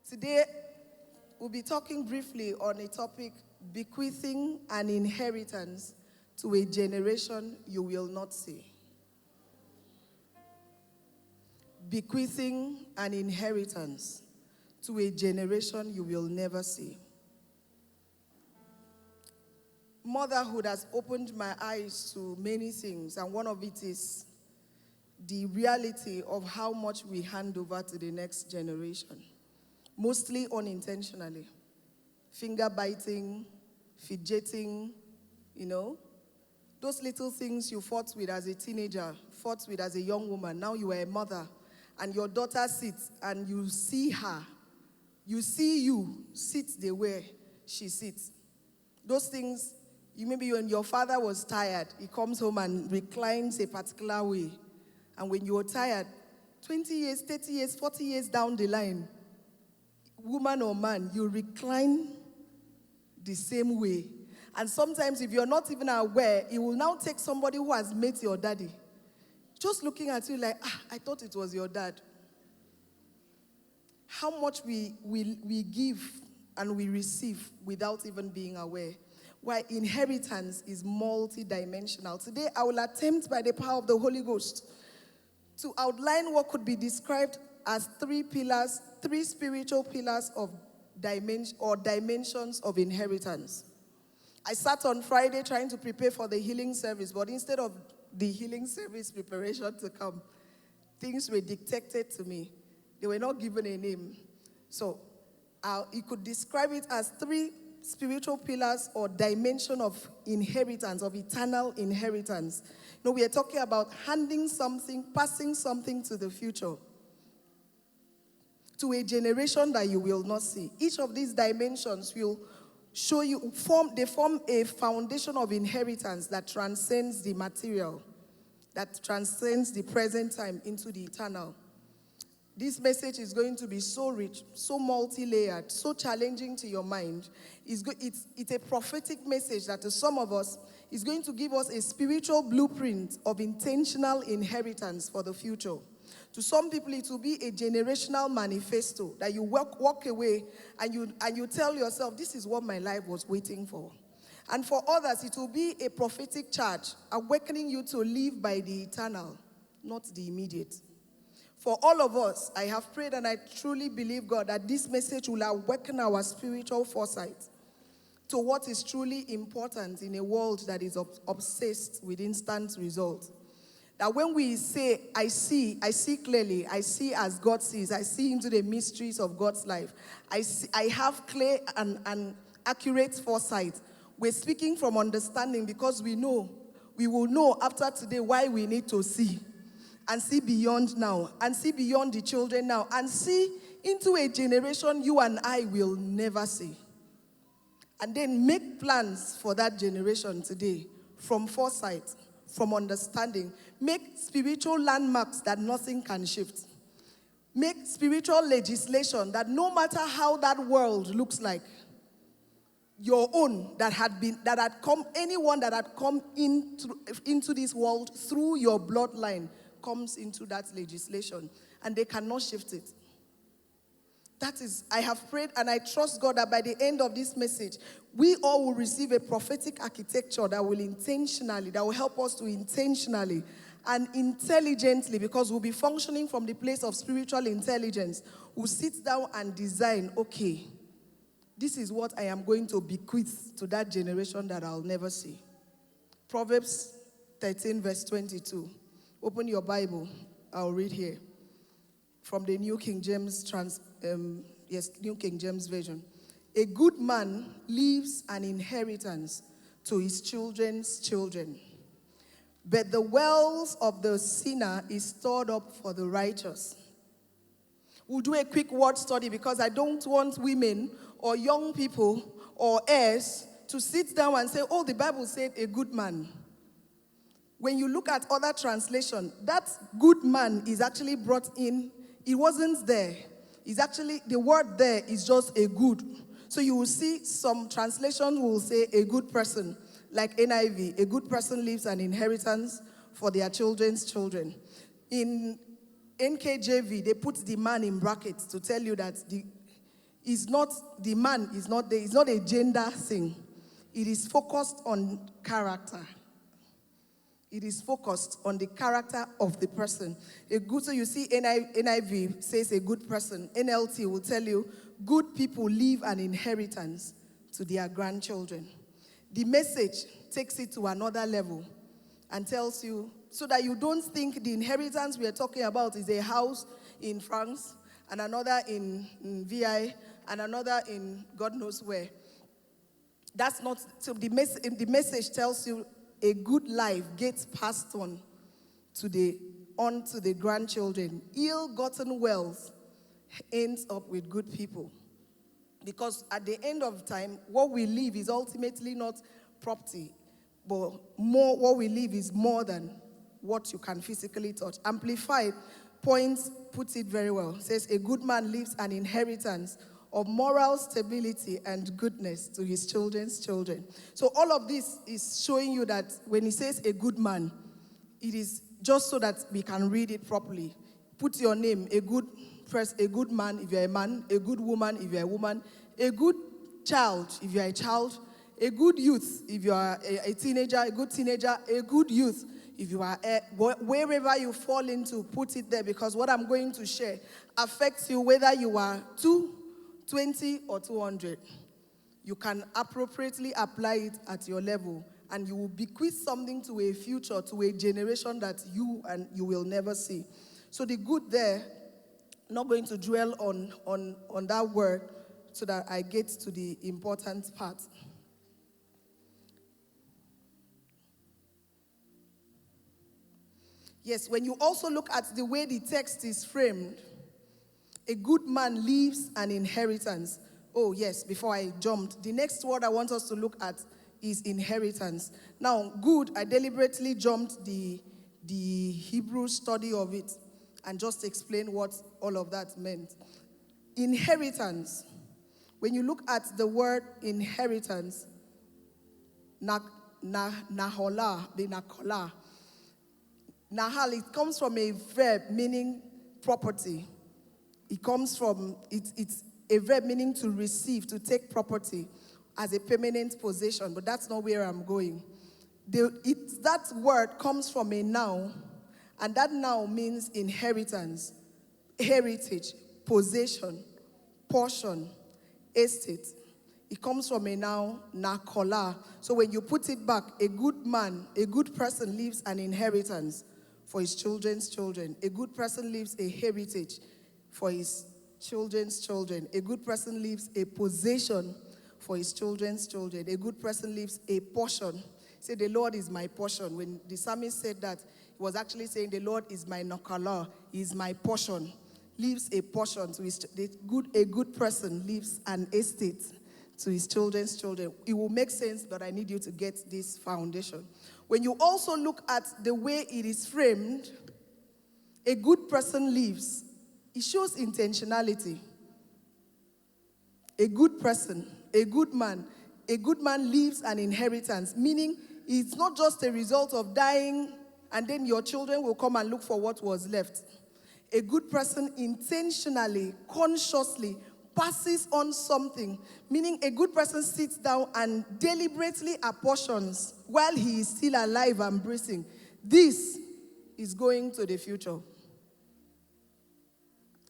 Today, we'll be talking briefly on a topic, bequeathing an inheritance to a generation you will not see. Bequeathing an inheritance to a generation you will never see. Motherhood has opened my eyes to many things, and one of it is the reality of how much we hand over to the next generation, mostly unintentionally. Finger biting, fidgeting, those little things you fought with as a teenager, fought with as a young woman. Now you are a mother, and your daughter sits, and you see her. You see you sit the way she sits. Those things, maybe when your father was tired, he comes home and reclines a particular way. And when you're tired, 20 years, 30 years, 40 years down the line, woman or man, you recline the same way. And sometimes if you're not even aware, it will now take somebody who has met your daddy, just looking at you like, I thought it was your dad. How much we give and we receive without even being aware. Why inheritance is multidimensional. Today, I will attempt by the power of the Holy Ghost to outline what could be described as three spiritual pillars of dimensions of inheritance. I sat on Friday trying to prepare for the healing service, but instead of the healing service preparation to come, things were dictated to me. They were not given a name. So you could describe it as three spiritual pillars or dimension of inheritance, of eternal inheritance. We are talking about handing something, passing something to the future, to a generation that you will not see. Each of these dimensions will show you, they form a foundation of inheritance that transcends the material, that transcends the present time into the eternal. This message is going to be so rich, so multi-layered, so challenging to your mind. It's a prophetic message that to some of us is going to give us a spiritual blueprint of intentional inheritance for the future. To some people, it will be a generational manifesto that you walk away and you tell yourself, this is what my life was waiting for. And for others, it will be a prophetic charge, awakening you to live by the eternal, not the immediate. For all of us, I have prayed and I truly believe, God, that this message will awaken our spiritual foresight to what is truly important in a world that is obsessed with instant results. That when we say, I see clearly, I see as God sees, I see into the mysteries of God's life, I have clear and accurate foresight. We're speaking from understanding because we will know after today why we need to see. And see beyond now, and see beyond the children now, and see into a generation you and I will never see. And then make plans for that generation today from foresight, from understanding. Make spiritual landmarks that nothing can shift. Make spiritual legislation that no matter how that world looks like, your own anyone that had come into this world through your bloodline comes into that legislation, and they cannot shift it. That is, I have prayed and I trust God that by the end of this message, we all will receive a prophetic architecture that will help us to intentionally and intelligently, because we'll be functioning from the place of spiritual intelligence, we'll sit down and design, okay, this is what I am going to bequeath to that generation that I'll never see. Proverbs 13 verse 22. Open your Bible. I'll read here from the New King James New King James Version. A good man leaves an inheritance to his children's children, but the wells of the sinner is stored up for the righteous. We'll do a quick word study because I don't want women or young people or heirs to sit down and say, the Bible said a good man. When you look at other translation, that good man is actually brought in. It wasn't there. It's actually, the word there is just a good. So you will see some translations will say a good person, like NIV, a good person leaves an inheritance for their children's children. In NKJV, they put the man in brackets to tell you that is not, the man is not there. It's not a gender thing. It is focused on character. It is focused on the character of the person. So you see NIV says a good person. NLT will tell you good people leave an inheritance to their grandchildren. The Message takes it to another level and tells you, so that you don't think the inheritance we are talking about is a house in France and another in VI and another in God knows where. That's not, so the message tells you a good life gets passed on to the grandchildren. Ill-gotten wealth ends up with good people. Because at the end of time, what we leave is ultimately not property, but more, what we leave is more than what you can physically touch. Amplified Points puts it very well. It says, a good man leaves an inheritance of moral stability and goodness to his children's children. So all of this is showing you that when he says a good man, it is just so that we can read it properly. Put your name, a good man if you're a man, a good woman if you're a woman, a good child if you're a child, a good youth if you are a teenager, a good teenager, a good youth if you are wherever you fall into, put it there, because what I'm going to share affects you whether you are 220 or 200. You can appropriately apply it at your level, and you will bequeath something to a future, to a generation that you will never see. So the good there, not going to dwell on that word so that I get to the important part. Yes, when you also look at the way the text is framed, a good man leaves an inheritance. Oh yes, before I jumped, the next word I want us to look at is inheritance. Now, good, I deliberately jumped the Hebrew study of it and just explain what all of that meant. Inheritance. When you look at the word inheritance, nahola, benakola. Nahal, it comes from a verb meaning property. It comes from, it's a verb meaning to receive, to take property as a permanent possession, but that's not where I'm going. That word comes from a noun, and that noun means inheritance, heritage, possession, portion, estate. It comes from a noun, nakola. So when you put it back, a good man, a good person leaves an inheritance for his children's children. A good person leaves a heritage for his children's children. A good person leaves a possession for his children's children. A good person leaves a portion. Say, the Lord is my portion. When the psalmist said that, he was actually saying, the Lord is my nakala, is my portion. Leaves a portion to a good person leaves an estate to his children's children. It will make sense, but I need you to get this foundation. When you also look at the way it is framed, a good person leaves. It shows intentionality. A good person, a good man leaves an inheritance, meaning it's not just a result of dying and then your children will come and look for what was left. A good person intentionally, consciously passes on something, meaning a good person sits down and deliberately apportions while he is still alive and breathing. This is going to the future.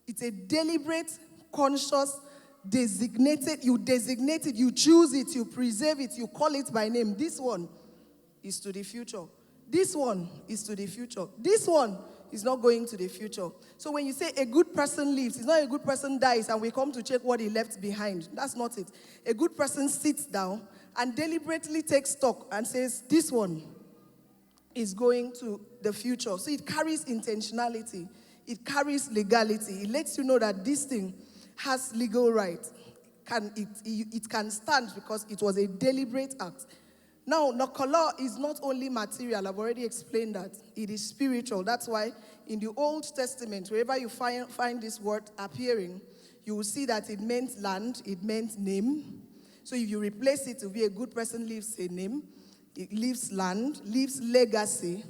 It's a deliberate, conscious, designated, you designate it, you choose it, you preserve it, you call it by name. This one is to the future. This one is to the future. This one is not going to the future. So when you say a good person leaves, it's not a good person dies and we come to check what he left behind. That's not it. A good person sits down and deliberately takes stock and says, this one is going to the future. So it carries intentionality. It carries legality. It lets you know that this thing has legal right. It can stand because it was a deliberate act. Now, Nakala is not only material. I've already explained that. It is spiritual. That's why in the Old Testament, wherever you find this word appearing, you will see that it meant land, it meant name. So if you replace it to be a good person leaves a name, it leaves land, leaves legacy.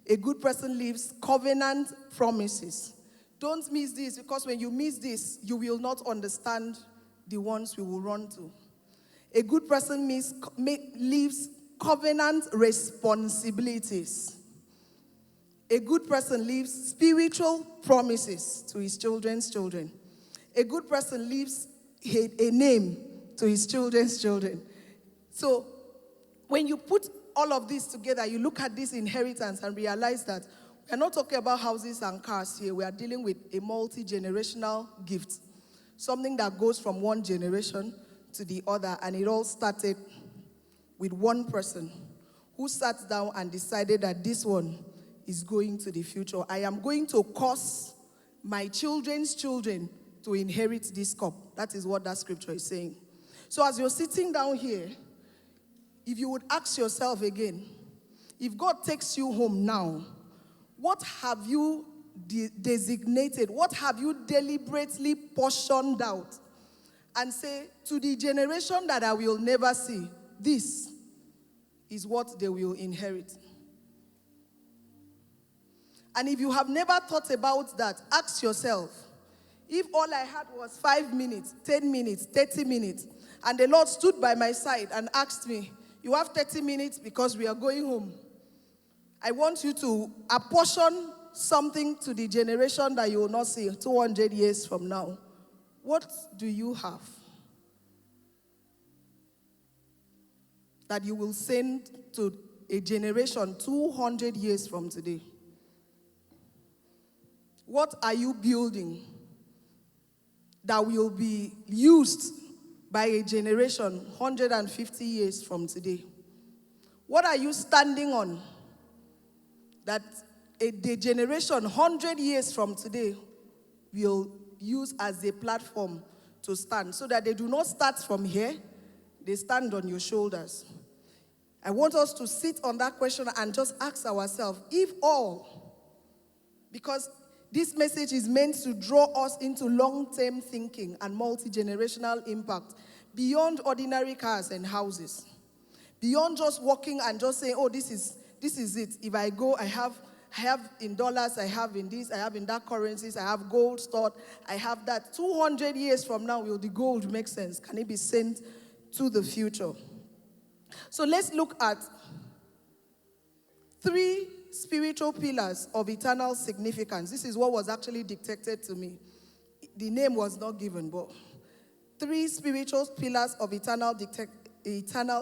A good person leaves covenant promises. Don't miss this, because when you miss this, you will not understand the ones we will run to. A good person leaves covenant responsibilities. A good person leaves spiritual promises to his children's children. A good person leaves a name to his children's children. So when you put all of this together, you look at this inheritance and realize that we're not talking about houses and cars here. We are dealing with a multi-generational gift. Something that goes from one generation to the other. And it all started with one person who sat down and decided that this one is going to the future. I am going to cause my children's children to inherit this cup. That is what that scripture is saying. So as you're sitting down here, if you would ask yourself again, if God takes you home now, what have you designated? What have you deliberately portioned out? And say, to the generation that I will never see, this is what they will inherit. And if you have never thought about that, ask yourself, if all I had was 5 minutes, 10 minutes, 30 minutes, and the Lord stood by my side and asked me, you have 30 minutes because we are going home. I want you to apportion something to the generation that you will not see 200 years from now. What do you have that you will send to a generation 200 years from today? What are you building that will be used by a generation 150 years from today? What are you standing on that the generation 100 years from today will use as a platform to stand, so that they do not start from here, they stand on your shoulders? I want us to sit on that question and just ask ourselves, if all, because this message is meant to draw us into long-term thinking and multi-generational impact beyond ordinary cars and houses. Beyond just walking and just saying, oh, this is it. If I go, I have in dollars, I have in this, I have in that currencies, I have gold stored, I have that. 200 years from now, will the gold make sense? Can it be sent to the future? So let's look at 3 spiritual pillars of eternal significance. This is what was actually dictated to me. The name was not given, but 3 spiritual pillars of eternal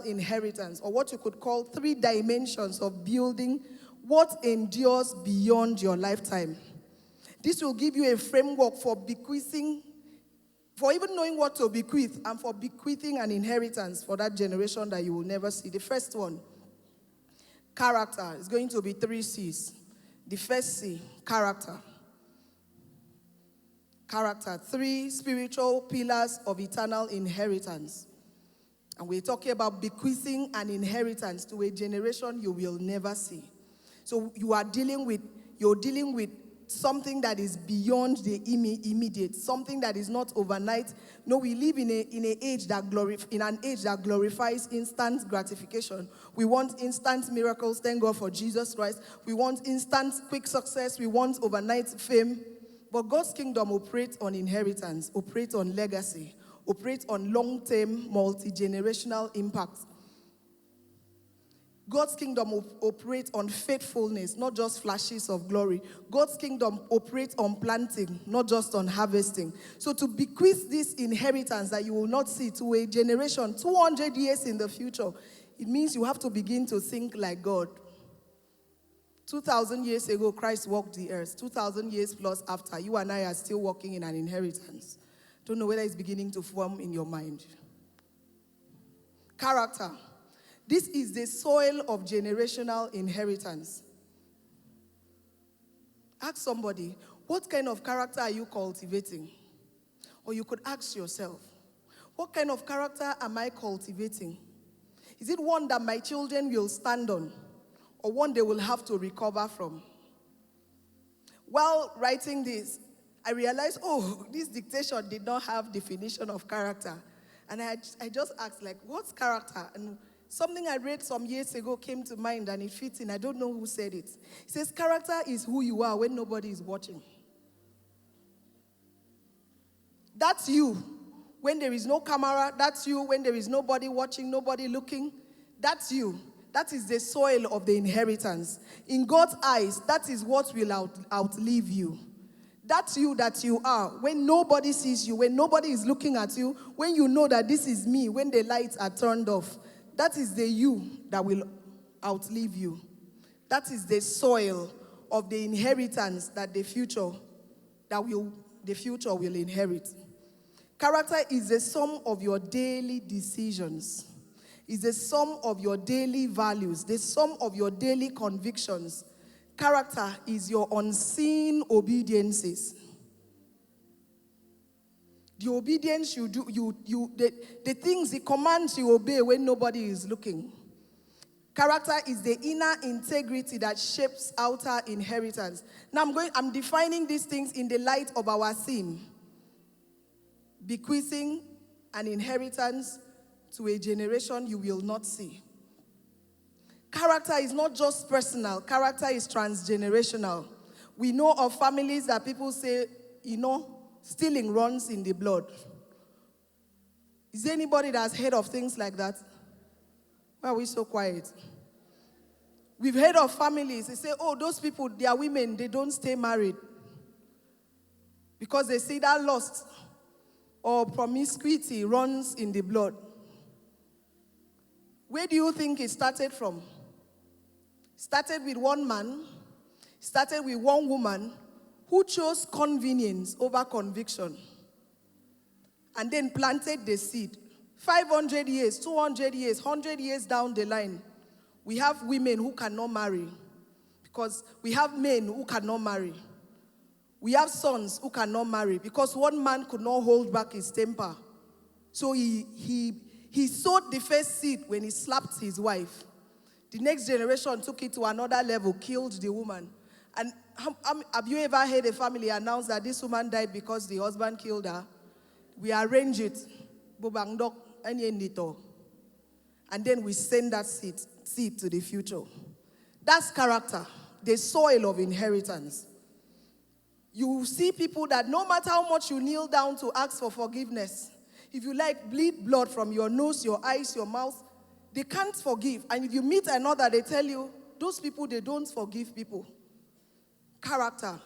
inheritance, or what you could call 3 dimensions of building what endures beyond your lifetime. This will give you a framework for bequeathing, for even knowing what to bequeath, and for bequeathing an inheritance for that generation that you will never see. The first one, character, is going to be 3 C's. The first C, character. Character, 3 spiritual pillars of eternal inheritance. And we're talking about bequeathing an inheritance to a generation you will never see. So you're dealing with something that is beyond the immediate, something that is not overnight. No, we live in an age that glorifies instant gratification. We want instant miracles. Thank God for Jesus Christ. We want instant quick success. We want overnight fame. But God's kingdom operates on inheritance, operates on legacy, operates on long-term, multi-generational impact. God's kingdom operates on faithfulness, not just flashes of glory. God's kingdom operates on planting, not just on harvesting. So to bequeath this inheritance that you will not see to a generation 200 years in the future, it means you have to begin to think like God. 2,000 years ago, Christ walked the earth. 2,000 years plus after, you and I are still walking in an inheritance. Don't know whether it's beginning to form in your mind. Character. This is the soil of generational inheritance. Ask somebody, what kind of character are you cultivating? Or you could ask yourself, what kind of character am I cultivating? Is it one that my children will stand on, or one they will have to recover from? While writing this, I realized, this dictation did not have definition of character. And I just asked, what's character? And something I read some years ago came to mind, and it fits in. I don't know who said it. It says, character is who you are when nobody is watching. That's you When there is no camera, that's you. When there is nobody watching, nobody looking, that's you. That is the soil of the inheritance. In God's eyes, that is what will outlive you. That's you that you are. When nobody sees you, when nobody is looking at you, when you know that this is me, when the lights are turned off, that is the you that will outlive you. That is the soil of the inheritance that the future will inherit. Character is the sum of your daily decisions. Is the sum of your daily values, the sum of your daily convictions. Character is your unseen obediences. The obedience you do, the things, the commands you obey when nobody is looking. Character is the inner integrity that shapes outer inheritance. Now I'm defining these things in the light of our theme. Bequeathing an inheritance to a generation you will not see. Character is not just personal. Character is transgenerational. We know of families that people say, stealing runs in the blood. Is there anybody that's heard of things like that? Why are we so quiet? We've heard of families. They say, those people, they are women, they don't stay married. Because they say that lust or promiscuity runs in the blood. Where do you think it started from? Started with one man, started with one woman who chose convenience over conviction and then planted the seed. 500 years, 200 years, 100 years down the line, we have women who cannot marry because we have men who cannot marry. We have sons who cannot marry because one man could not hold back his temper. So he sowed the first seed when he slapped his wife. The next generation took it to another level, killed the woman. And have you ever heard a family announce that this woman died because the husband killed her? We arrange it. And then we send that seed to the future. That's character, the soil of inheritance. You see people that no matter how much you kneel down to ask for forgiveness, if you bleed blood from your nose, your eyes, your mouth, they can't forgive. And if you meet another, they tell you, those people, they don't forgive people. Character.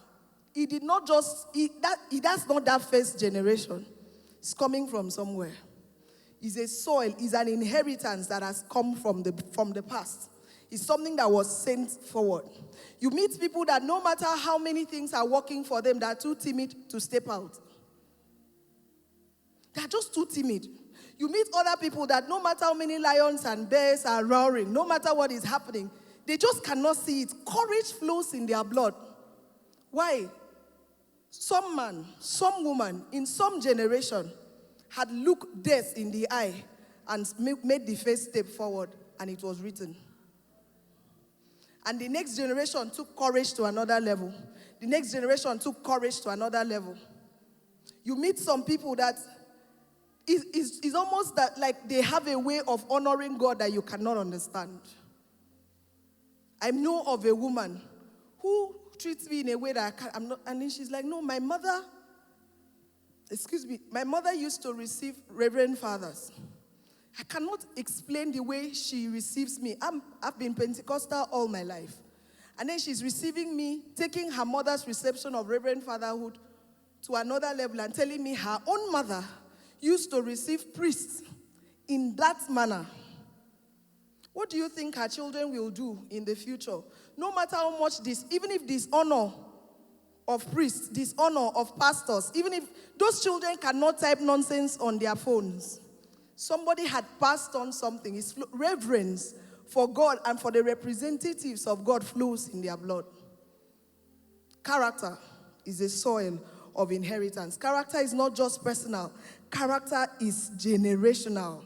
That's not that first generation. It's coming from somewhere. It's a soil, it's an inheritance that has come from the past. It's something that was sent forward. You meet people that no matter how many things are working for them, they're too timid to step out. They're just too timid. You meet other people that no matter how many lions and bears are roaring, no matter what is happening, they just cannot see it. Courage flows in their blood. Why? Some man, some woman, in some generation had looked death in the eye and made the first step forward, and it was written. And the next generation took courage to another level. The next generation took courage to another level. You meet some people that it's almost that like they have a way of honoring God that you cannot understand. I know of a woman who treats me in a way that I'm not, and then she's like, no, my mother used to receive reverend fathers. I cannot explain the way she receives me. I've been Pentecostal all my life. And then she's receiving me, taking her mother's reception of reverend fatherhood to another level and telling me her own mother used to receive priests in that manner. What do you think her children will do in the future? No matter how much even if dishonor of priests, dishonor of pastors, even if those children cannot type nonsense on their phones, somebody had passed on something. It's reverence for God and for the representatives of God flows in their blood. Character is a soil of inheritance. Character is not just personal. Character is generational.